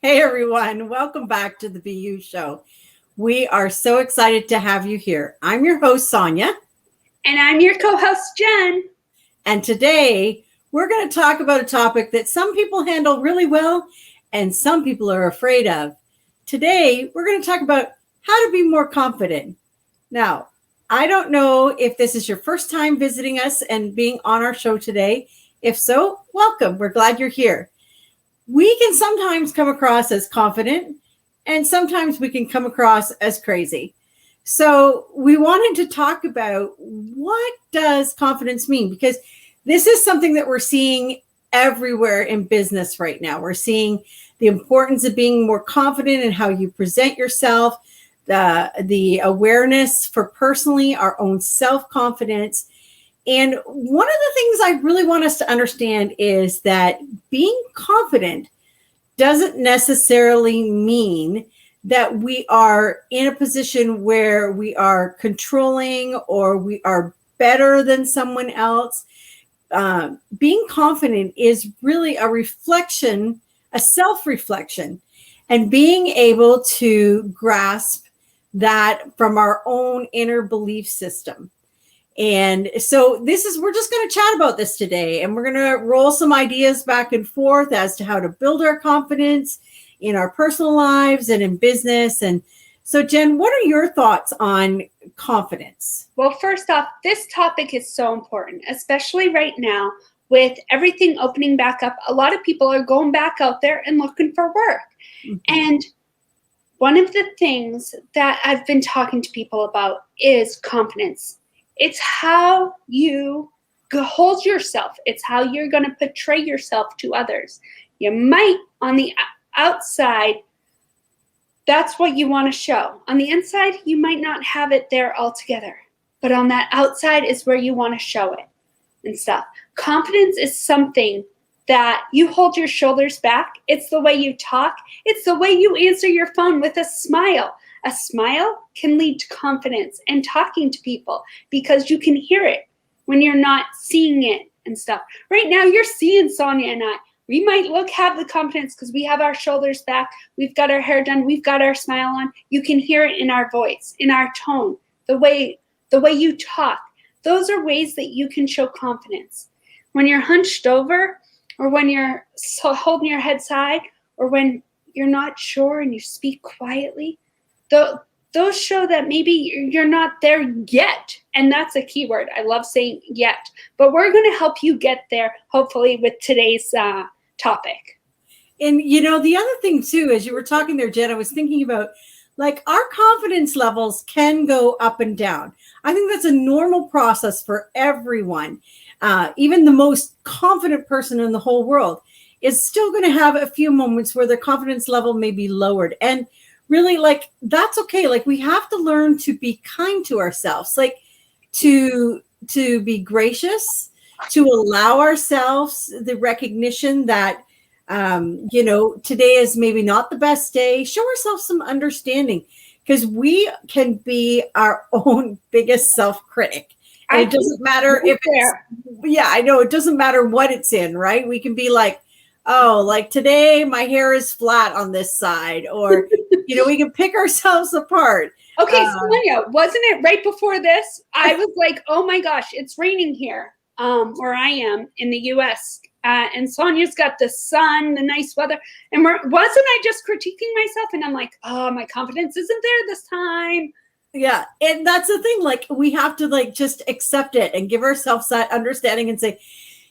Hey everyone, welcome back to the BU Show. We are so excited to have you here. I'm your host, Sonia. And I'm your co-host, Jen. And today we're going to talk about a topic that some people handle really well and some people are afraid of. Today we're going to talk about how to be more confident. Now, I don't know if this is your first time visiting us and being on our show today. If so, welcome. We're glad you're here. We can sometimes come across as confident and sometimes we can come across as crazy. So we wanted to talk about what does confidence mean? Because this is something that we're seeing everywhere in business right now. We're seeing the importance of being more confident in how you present yourself, the awareness for personally our own self-confidence. And one of the things I really want us to understand is that being confident doesn't necessarily mean that we are in a position where we are controlling or we are better than someone else. Being confident is really a reflection, a self-reflection, and being able to grasp that from our own inner belief system. And so we're just going to chat about this today, and we're going to roll some ideas back and forth as to how to build our confidence in our personal lives and in business. And so, Jen, what are your thoughts on confidence? Well, first off, this topic is so important, especially right now with everything opening back up. A lot of people are going back out there and looking for work. Mm-hmm. And one of the things that I've been talking to people about is confidence. It's how you hold yourself. It's how you're going to portray yourself to others. You might, on the outside, that's what you want to show. On the inside, you might not have it there altogether. But on that outside is where you want to show it and stuff. Confidence is something that you hold your shoulders back. It's the way you talk. It's the way you answer your phone with a smile. A smile can lead to confidence and talking to people because you can hear it when you're not seeing it and stuff. Right now, you're seeing Sonia and I. We might have the confidence because we have our shoulders back. We've got our hair done. We've got our smile on. You can hear it in our voice, in our tone, the way you talk. Those are ways that you can show confidence. When you're hunched over or when you're holding your head side or when you're not sure and you speak quietly, those show that maybe you're not there yet. And that's a key word. I love saying yet. But we're going to help you get there, hopefully, with today's topic. And, the other thing, too, as you were talking there, Jen, I was thinking about, our confidence levels can go up and down. I think that's a normal process for everyone. Even the most confident person in the whole world is still going to have a few moments where their confidence level may be lowered. And really, that's okay. We have to learn to be kind to ourselves, to be gracious, to allow ourselves the recognition that, today is maybe not the best day. Show ourselves some understanding because we can be our own biggest self-critic. And it doesn't matter if I know it doesn't matter what it's in, right? We can be today my hair is flat on this side, or, we can pick ourselves apart. Okay, Sonia, wasn't it right before this? I was like, oh my gosh, it's raining here where I am in the U.S. And Sonia's got the sun, the nice weather. And wasn't I just critiquing myself? And I'm like, oh, my confidence isn't there this time. Yeah. And that's the thing. We have to just accept it and give ourselves that understanding and say,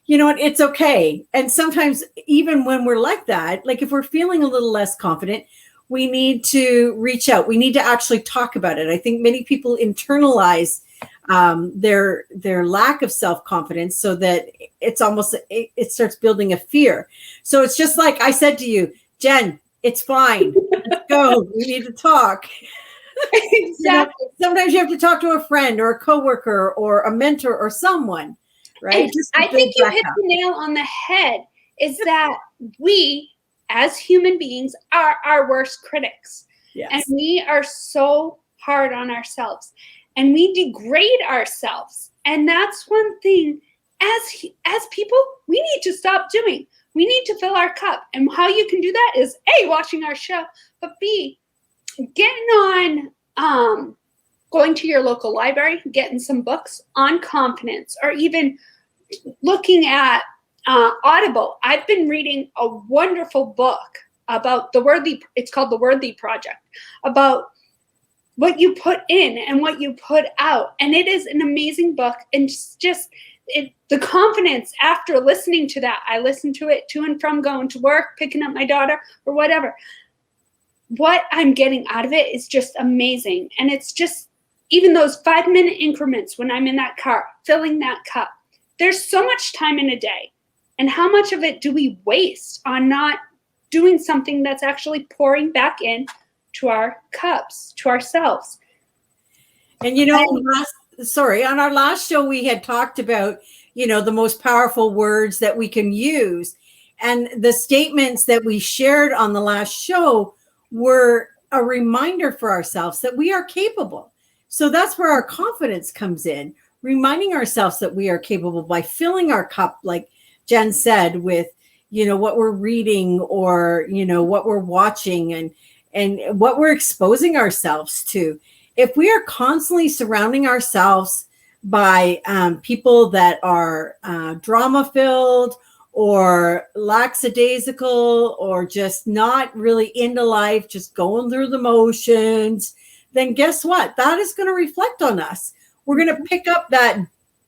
you know what, it's okay. And sometimes even when we're like that, if we're feeling a little less confident, we need to reach out. We need to actually talk about it. I think many people internalize their lack of self-confidence so that it's almost, it starts building a fear. So it's just like I said to you, Jen, it's fine. Let's go. We need to talk. Exactly. Sometimes you have to talk to a friend or a coworker or a mentor or someone, right? I think you hit the nail on the head is that we, as human beings, are our worst critics. Yes. And we are so hard on ourselves and we degrade ourselves. And that's one thing as people, we need to stop doing. We need to fill our cup. And how you can do that is A, watching our show, but B, getting on, going to your local library, getting some books on confidence, or even looking at Audible. I've been reading a wonderful book about it's called The Worthy Project, about what you put in and what you put out. And it is an amazing book. And the confidence after listening to that, I listen to it to and from going to work, picking up my daughter, or whatever. What I'm getting out of it is just amazing. And it's just, even those 5-minute increments when I'm in that car, filling that cup, there's so much time in a day. And how much of it do we waste on not doing something that's actually pouring back in to our cups, to ourselves? And, on our last show, we had talked about, the most powerful words that we can use. And the statements that we shared on the last show were a reminder for ourselves that we are capable. So that's where our confidence comes in, reminding ourselves that we are capable by filling our cup, like Jen said, with, what we're reading, or, what we're watching, and what we're exposing ourselves to. If we are constantly surrounding ourselves by people that are drama filled or lackadaisical, or just not really into life, just going through the motions, then guess what? That is going to reflect on us. We're going to pick up that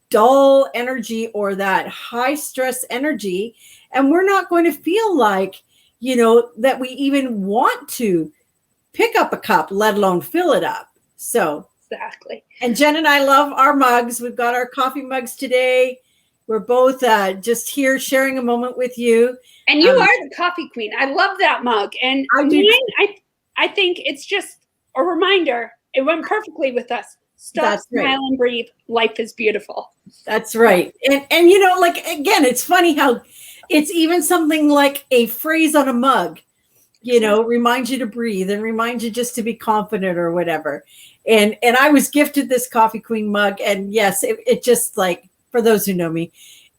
dull energy or that high stress energy, and we're not going to feel like, that we even want to pick up a cup, let alone fill it up. So exactly. And Jen and I love our mugs. We've got our coffee mugs today. We're both just here sharing a moment with you. And you are the coffee queen. I love that mug. And I think it's just a reminder. It went perfectly with us. Stop, smile, and breathe. Life is beautiful. That's right. And again, it's funny how it's even something like a phrase on a mug, reminds you to breathe and reminds you just to be confident or whatever. And I was gifted this Coffee Queen mug. And yes, it just, like, for those who know me,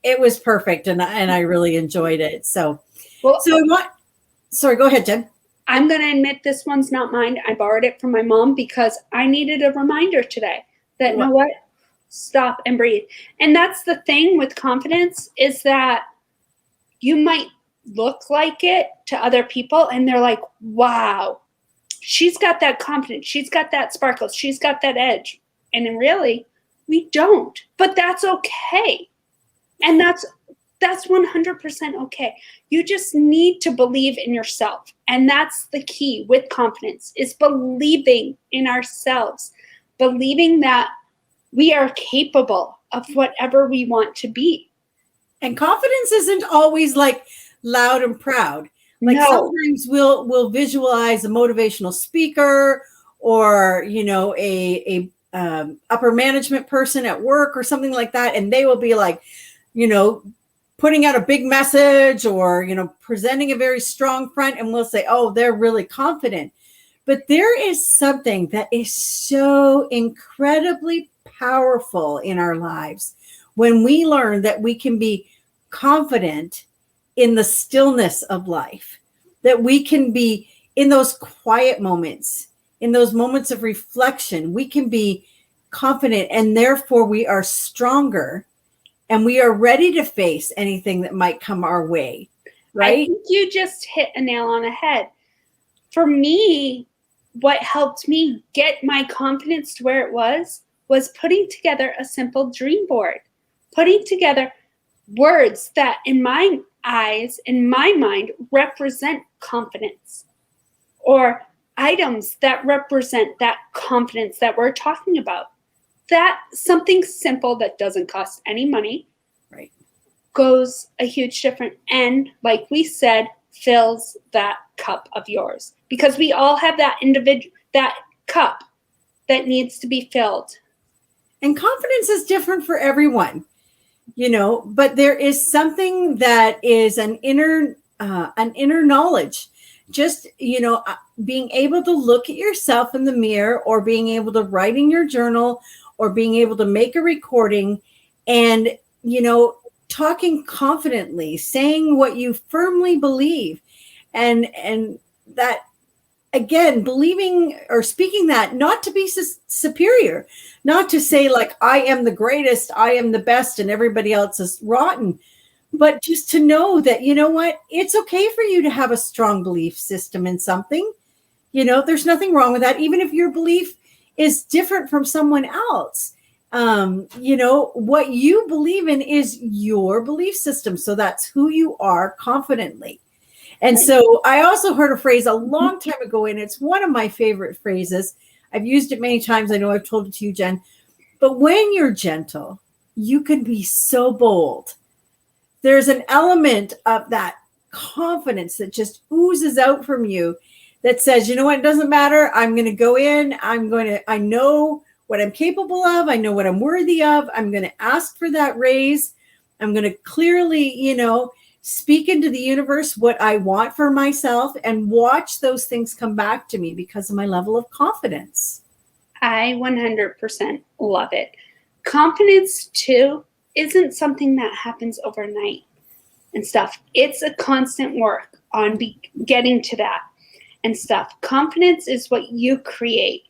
it was perfect. And I really enjoyed it. Sorry, go ahead, Jen. I'm going to admit this one's not mine. I borrowed it from my mom because I needed a reminder today that, know what? Stop and breathe. And that's the thing with confidence, is that you might look like it to other people and they're like, wow, she's got that confidence. She's got that sparkle. She's got that edge. And then really, we don't. But that's okay. And that's 100% okay. You just need to believe in yourself. And that's the key with confidence, is believing in ourselves, believing that we are capable of whatever we want to be. And confidence isn't always like loud and proud. Like sometimes we'll visualize a motivational speaker or, a upper management person at work or something like that. And they will be like, putting out a big message or, presenting a very strong front, and we'll say, oh, they're really confident. But there is something that is so incredibly powerful in our lives when we learn that we can be confident in the stillness of life, that we can be in those quiet moments, in those moments of reflection, we can be confident, and therefore we are stronger. And we are ready to face anything that might come our way, right? I think you just hit a nail on the head. For me, what helped me get my confidence to where it was putting together a simple dream board, putting together words that in my eyes, in my mind, represent confidence, or items that represent that confidence that we're talking about. That something simple that doesn't cost any money, right, goes a huge difference. And like we said, fills that cup of yours, because we all have that that cup that needs to be filled. And confidence is different for everyone, but there is something that is an inner knowledge. Just, being able to look at yourself in the mirror, or being able to write in your journal, or being able to make a recording and, talking confidently, saying what you firmly believe, and that, again, believing or speaking that, not to be superior, not to say like, I am the greatest, I am the best, and everybody else is rotten, but just to know that, you know what, it's okay for you to have a strong belief system in something. You know, there's nothing wrong with that, even if your belief is different from someone else. You know, what you believe in is your belief system. So that's who you are confidently. And so I also heard a phrase a long time ago, and it's one of my favorite phrases. I've used it many times. I know I've told it to you, Jen. But when you're gentle, you can be so bold. There's an element of that confidence that just oozes out from you that says, you know what, it doesn't matter. I'm going to go in. I know what I'm capable of. I know what I'm worthy of. I'm going to ask for that raise. I'm going to clearly, you know, speak into the universe what I want for myself and watch those things come back to me because of my level of confidence. I 100% love it. Confidence, too, isn't something that happens overnight and stuff. It's a constant work on getting to that and stuff. Confidence is what you create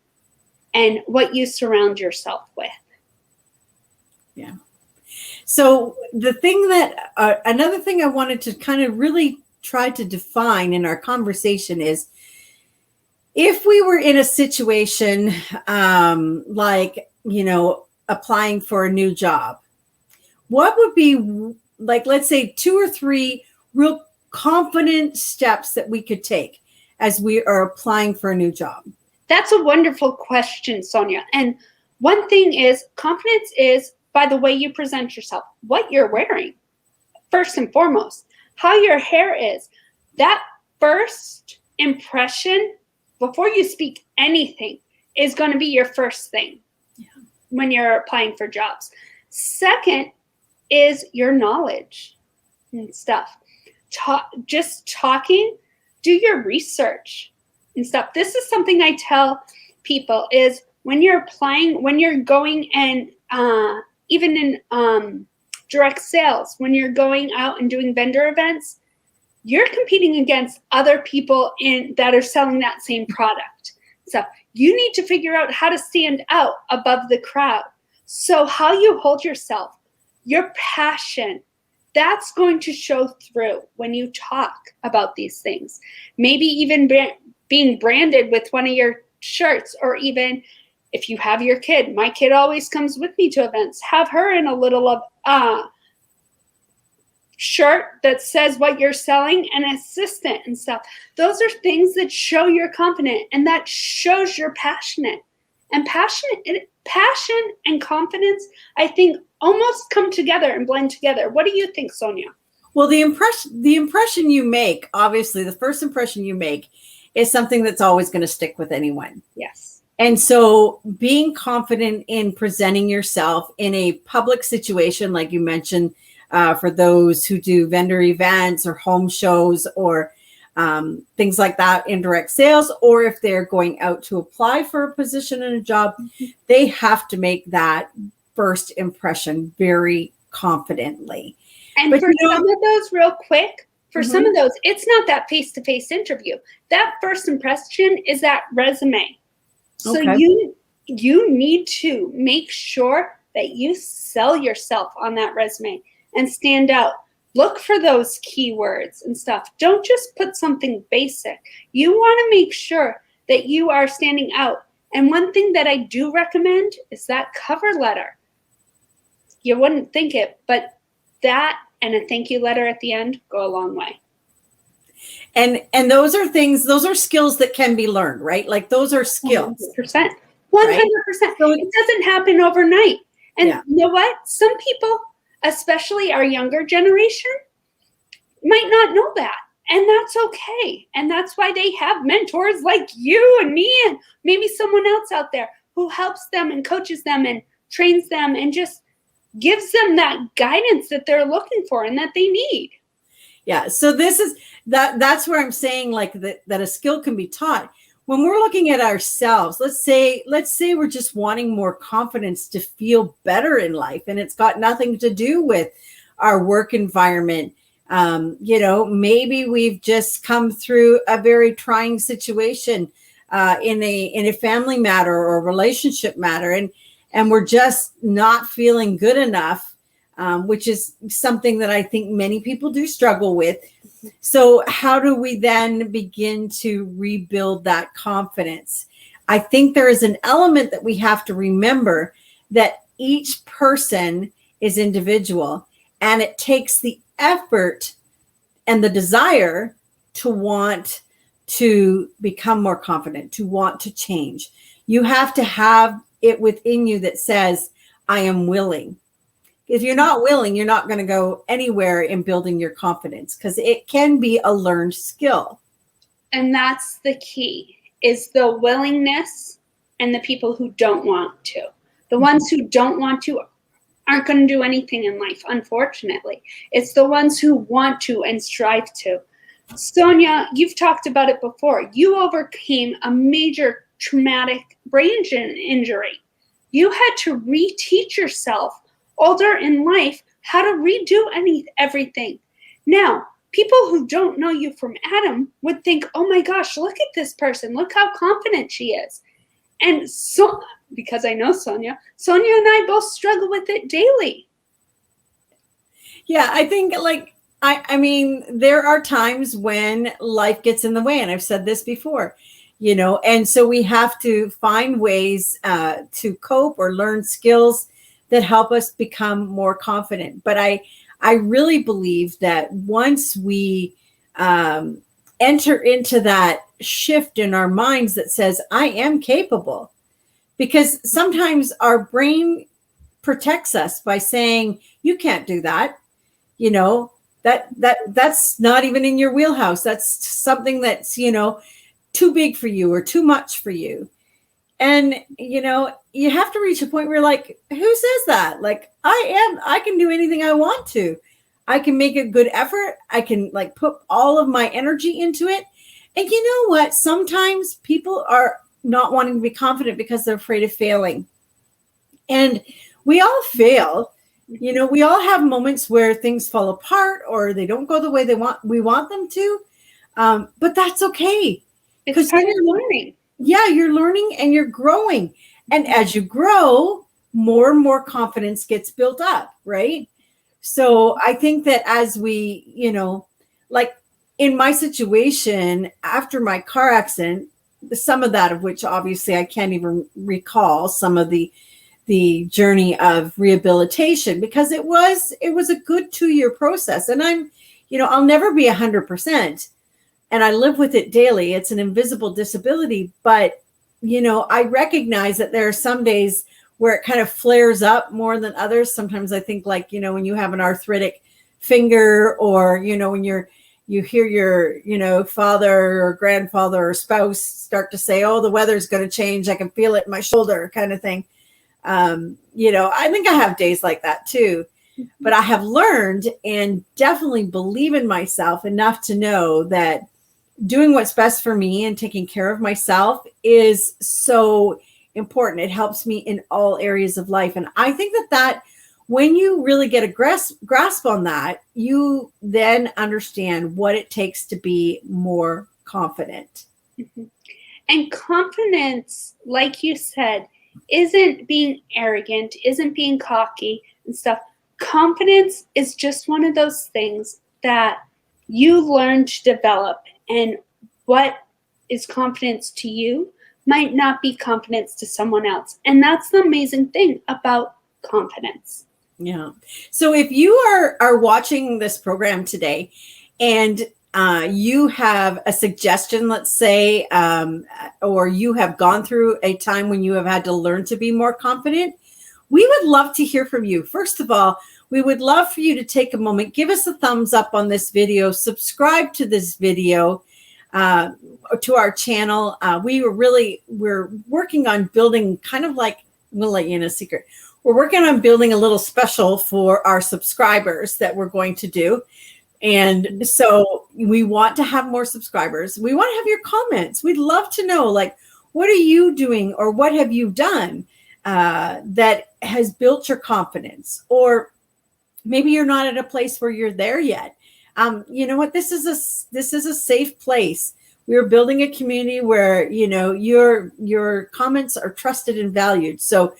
and what you surround yourself with. Yeah. So the thing that, another thing I wanted to kind of really try to define in our conversation is, if we were in a situation like, you know, applying for a new job, what would be, like, let's say 2 or 3 real confident steps that we could take as we are applying for a new job? That's a wonderful question, Sonia. And one thing is, confidence is by the way you present yourself, what you're wearing, first and foremost, how your hair is. That first impression, before you speak anything, is going to be your first thing when you're applying for jobs. Second is your knowledge and stuff. Just talking, do your research and stuff. This is something I tell people is when you're applying, when you're going and even in direct sales, when you're going out and doing vendor events, you're competing against other people that are selling that same product. So you need to figure out how to stand out above the crowd. So how you hold yourself, your passion, that's going to show through when you talk about these things. Maybe even being branded with one of your shirts, or even if you have your kid. My kid always comes with me to events. Have her in a little of shirt that says what you're selling, an assistant and stuff. Those are things that show you're confident, and that shows you're passionate. And passion and confidence, I think, almost come together and blend together. What do you think, Sonia? Well, the impression you make, obviously, the first impression you make is something that's always going to stick with anyone. Yes. And so being confident in presenting yourself in a public situation, like you mentioned, for those who do vendor events or home shows or things like that, indirect sales, or if they're going out to apply for a position in a job, they have to make that first impression very confidently. And but, for some of those, real quick, for some of those, it's not that face-to-face interview. That first impression is that resume. So you need to make sure that you sell yourself on that resume and stand out. Look for those keywords and stuff. Don't just put something basic. You want to make sure that you are standing out. And one thing that I do recommend is that cover letter. You wouldn't think it, but that and a thank you letter at the end go a long way. And those are things, those are skills that can be learned, right? Like those are skills. 100%. 100%. So it doesn't happen overnight. And you know what? Some people, especially our younger generation, might not know that. And that's okay. And that's why they have mentors like you and me and maybe someone else out there who helps them and coaches them and trains them and just gives them that guidance that they're looking for and that they need. Yeah. So this is that's where I'm saying like that a skill can be taught. When we're looking at ourselves, let's say we're just wanting more confidence to feel better in life, and it's got nothing to do with our work environment. Maybe we've just come through a very trying situation in a family matter or a relationship matter, and we're just not feeling good enough, which is something that I think many people do struggle with. So how do we then begin to rebuild that confidence? I think there is an element that we have to remember, that each person is individual, and it takes the effort and the desire to want to become more confident, to want to change. You have to have it within you that says, I am willing. If you're not willing, you're not going to go anywhere in building your confidence, because it can be a learned skill. And that's the key, is the willingness, and the people who don't want to. The ones who don't want to aren't going to do anything in life, unfortunately. It's the ones who want to and strive to. Sonia, you've talked about it before. You overcame a major traumatic brain injury. You had to reteach yourself older in life how to redo everything. Now, people who don't know you from Adam would think, oh my gosh, look at this person. Look how confident she is. And so, because I know Sonia and I both struggle with it daily. Yeah, I think I mean, there are times when life gets in the way, and I've said this before, and so we have to find ways to cope or learn skills that help us become more confident. But I really believe that once we enter into that shift in our minds that says, I am capable, because sometimes our brain protects us by saying, you can't do that. That's not even in your wheelhouse. That's something that's, too big for you or too much for you. And, you have to reach a point where you're like, who says that? Like, I can do anything I want to. I can make a good effort. I can put all of my energy into it. And you know what? Sometimes people are not wanting to be confident because they're afraid of failing. And we all fail. We all have moments where things fall apart or they don't go the way we want them to. But that's okay. It's part of learning. Yeah, you're learning and you're growing. And as you grow, more and more confidence gets built up, right? So I think that as we, in my situation, after my car accident, some of that of which obviously I can't even recall, some of the journey of rehabilitation, because it was a good 2-year process. And I'll never be 100%. And I live with it daily. It's an invisible disability. But, I recognize that there are some days where it kind of flares up more than others. Sometimes I think when you have an arthritic finger, or, when you hear your, father or grandfather or spouse start to say, oh, the weather's going to change. I can feel it in my shoulder, kind of thing. I think I have days like that too. But I have learned and definitely believe in myself enough to know that doing what's best for me and taking care of myself is so important. It helps me in all areas of life. And I think that when you really get a grasp on that, you then understand what it takes to be more confident. Mm-hmm. And confidence, like you said, isn't being arrogant, isn't being cocky and stuff. Confidence is just one of those things that you learn to develop. And what is confidence to you might not be confidence to someone else. And that's the amazing thing about confidence. Yeah. So if you are watching this program today and you have a suggestion, let's say, or you have gone through a time when you have had to learn to be more confident, we would love to hear from you. First of all, we would love for you to take a moment, give us a thumbs up on this video, subscribe to this video, to our channel. We're working on building we'll let you in a secret. We're working on building a little special for our subscribers that we're going to do. And so we want to have more subscribers. We want to have your comments. We'd love to know, what are you doing or what have you done that has built your confidence? Or maybe you're not at a place where you're there yet. You know what? This is a safe place. We're building a community where, you know, your comments are trusted and valued. So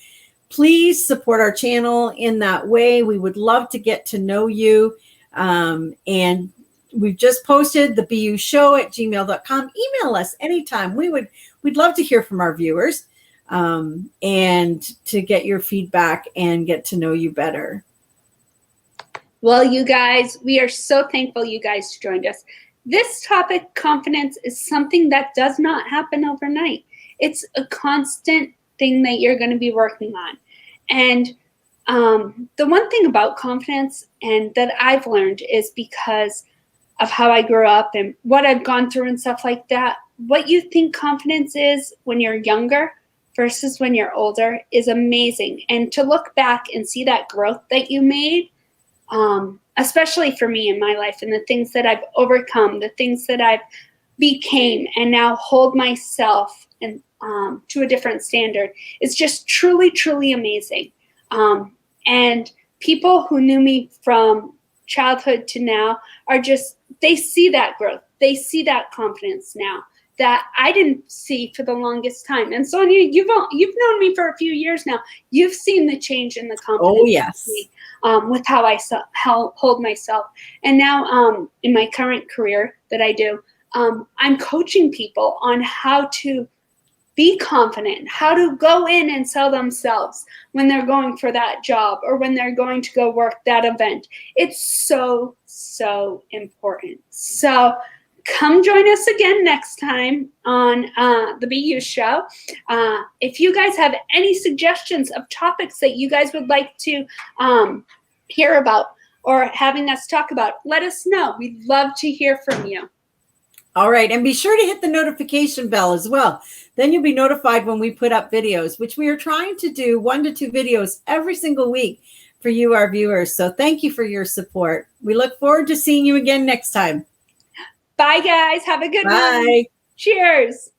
please support our channel in that way. We would love to get to know you. And we've just posted the bushow@gmail.com. Email us anytime. We'd love to hear from our viewers, and to get your feedback and get to know you better. Well, you guys, we are so thankful you guys joined us. This topic, confidence, is something that does not happen overnight. It's a constant thing that you're going to be working on. And the one thing about confidence, and that I've learned, is because of how I grew up and what I've gone through and stuff like that, what you think confidence is when you're younger versus when you're older is amazing. And to look back and see that growth that you made, especially for me in my life, and the things that I've overcome, the things that I've became, and now hold myself and to a different standard, is just truly, truly amazing. And people who knew me from childhood to now are just, they see that growth. They see that confidence now that I didn't see for the longest time. And Sonia, you've known me for a few years now. You've seen the change in the confidence. Oh, yes. With how I hold myself. And now in my current career that I do, I'm coaching people on how to be confident, how to go in and sell themselves when they're going for that job or when they're going to go work that event. It's so, so important. So come join us again next time on the BU Show. If you guys have any suggestions of topics that you guys would like to hear about or having us talk about, let us know. We'd love to hear from you. All right. And be sure to hit the notification bell as well. Then you'll be notified when we put up videos, which we are trying to do 1 to 2 videos every single week for you, our viewers. So thank you for your support. We look forward to seeing you again next time. Bye, guys. Have a good one. Bye. Cheers.